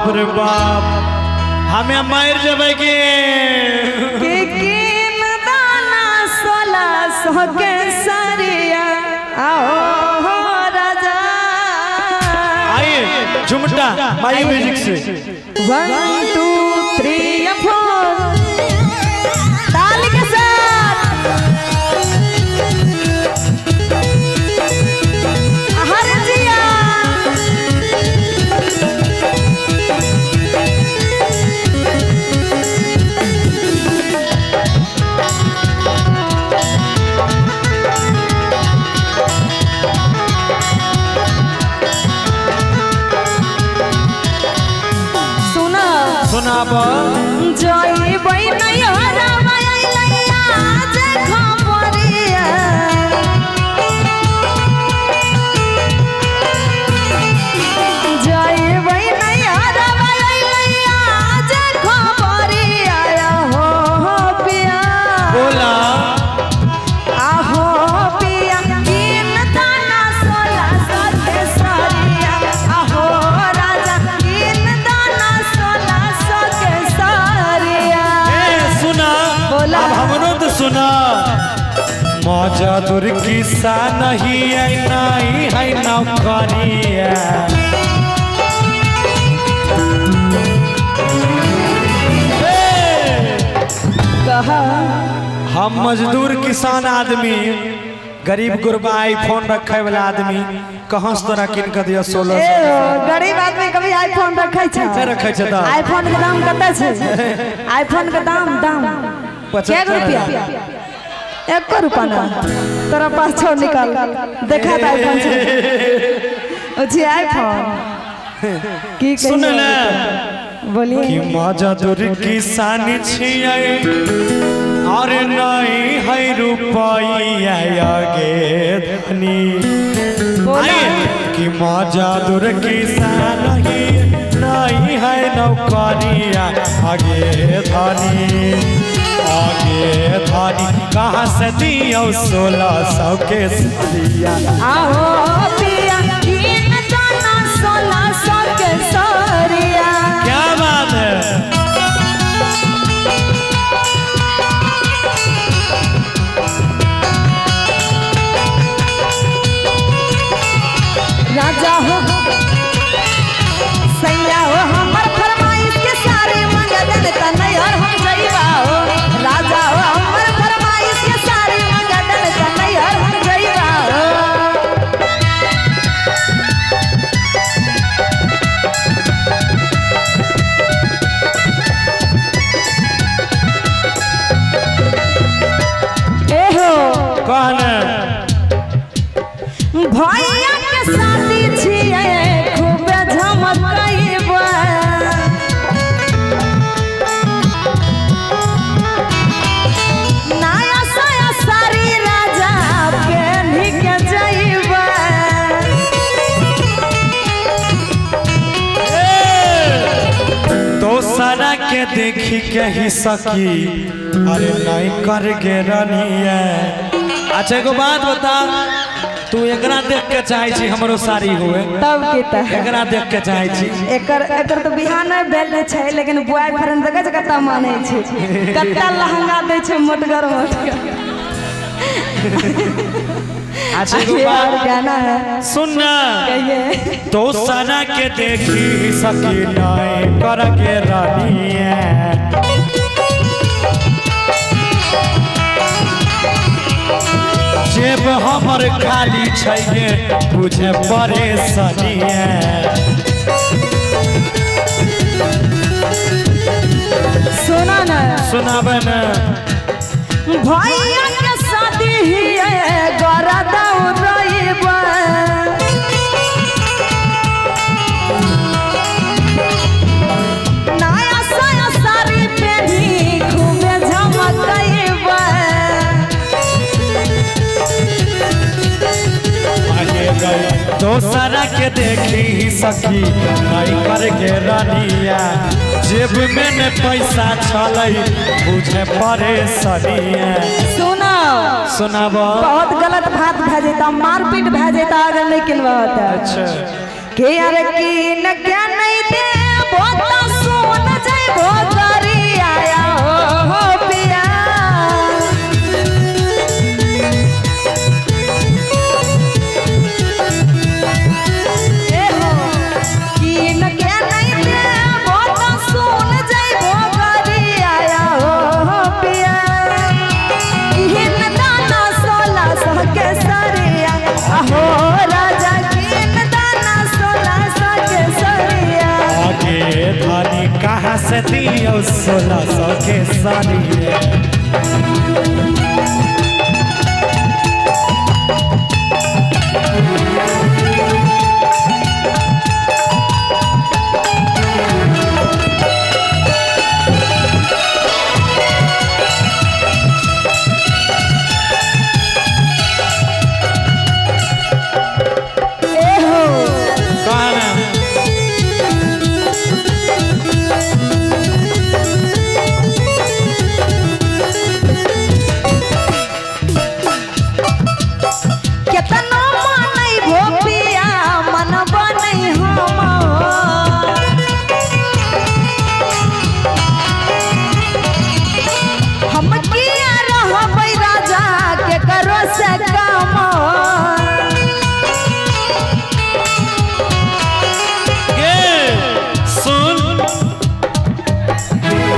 बाप रे बाप हमें मार जबे के किन दाना 1600 के सरिया आओ राजा। आइए झुमटा माई म्यूजिक से 1 2 3 4 ताली के साथ हर जिया सुनाब जय बैनैया रामायलैया जे खबरिया जय बैनैया रामायलैया जे खबरिया हो पिया बोला आहो पिया किन दाना 1600 के सरिया आहो राजा किन दाना 1600 के सरिया। सुना बोला। अब हमरो तो सुना मौजा दूर किस्सा नहीं है नहीं है नौकरिया कहा हम मजदूर किसान आदमी गरीब गुरबा आईफोन रखे वाला आदमी कहाँ से तोरा किन के दिया 1600 गरीब आदमी कभी आईफोन रखे छै रखे छै त आईफोन के दाम कते छै आईफोन के दाम क्या रुपया 1 रुपया ना तोरा पास छो निकाल देखा था आईफोन छै ओ छै आईफोन की सुन कहिए ले बोलिए कि मौजा दूर किसान छियै और नहीं है रुपया आगे धनी बोला कि मौजा दूर किसान नहीं है नौकरिया आगे धनी कहाँ से दियो 1600 के सरिया आओ पिया किन दाना 1600 के सरिया। क्या बात है राजा हो सैया हो हमर फरमाइश के सारे मंगदन तनय और हम जइबा हो राजा हो हमर फरमाइश के सारे मंगदन तनय और हम जइबा हो। ए हो कौन भैया के शादी छिए खूब झमकइबा नया साया सारी राजा पेन्ही के जइबा दोसरा के देखी के ही सकी अरे नहीं कर गे रनिया। अच्छा एगो बात बता तू एकरा देख के चाहे छी हमरो सारी हुए तब की त एकरा देख के चाहे छी एकर तो बिहान भेल छै लेकिन बॉयफ्रेंड देखे छै कत्ता माने छै कत्ता लहंगा दे छै मोटगर अच्छा एगो बात गाना है सुन ना कहिए दोसरा के देखी सकी नहीं कर गे रनिया। जेब हमर खाली छै गे बुझे परेशानिया सुना ना सुनाबे न भैया के शादी हिए गरदा उड़इबा नया साया साड़ी पेन्ही खूबे झमकइबा आगे गई दोसरा के देखी सखी नहीं कर के रनिया जेब में न पैसा छलै बुझे परेशानिया। सुनो सुनाब बहुत गलत बात भे जेता मारपीट भे जेता अगर नहीं किनवा होता अच्छा के यार की न क्या नहीं दे बहुत जाइबो करी आया हो पिया ए हो कीन के नहीं देबो तो सुन जाइबो करी आया हो पिया कीन दाना 1600 के सरिया आहो राजा कीन दाना 1600 के सरिया आगे धानी कहाँ से दियो 1600 के सरिया ए हो गाना केतना मानै भोपिया मन बनै हम हम किया रहबै राजा के करो से काम गे सुन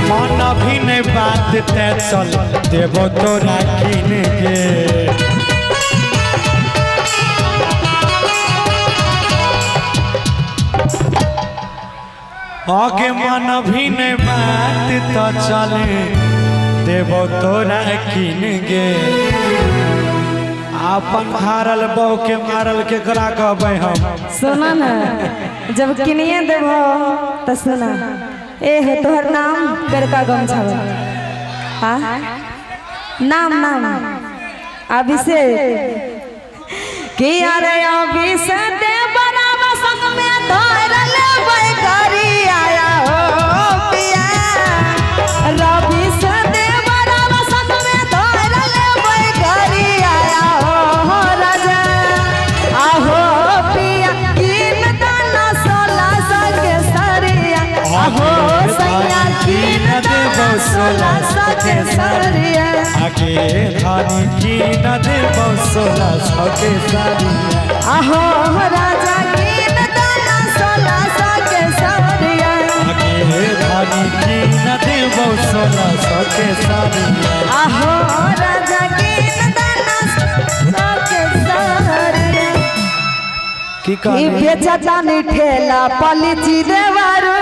मन भी नहीं बात ते चल देवो तोरा किन के आगे मन भी नहीं बात तो चले देवो तोरा किन गे अपन हारल बहू के मारल के करा कहबै हम सुना ना जब किनिए देबो तो सुना ए हो तोहर नाम करका गमछा हाँ नाम नाम अभिषेक कि अरे अभिषेक देवरावा संग में धर लेबै करी आया हो पिया रवि से देवरावा संग में धर लेबै करी आया हो राजा आहो पिया कीन दाना 1600 के सरिया आहो सैया कीन दाना 1600 के सरिया आगे धानी किन देवो 1600 के सरिया आहो राजा कीन दाना 1600 के सरिया आगे धानी किन देवो 1600 के सरिया आहो राजा कीन दाना 1600 के सरिया की ई बेचता नहीं ठेला पलिची देवारू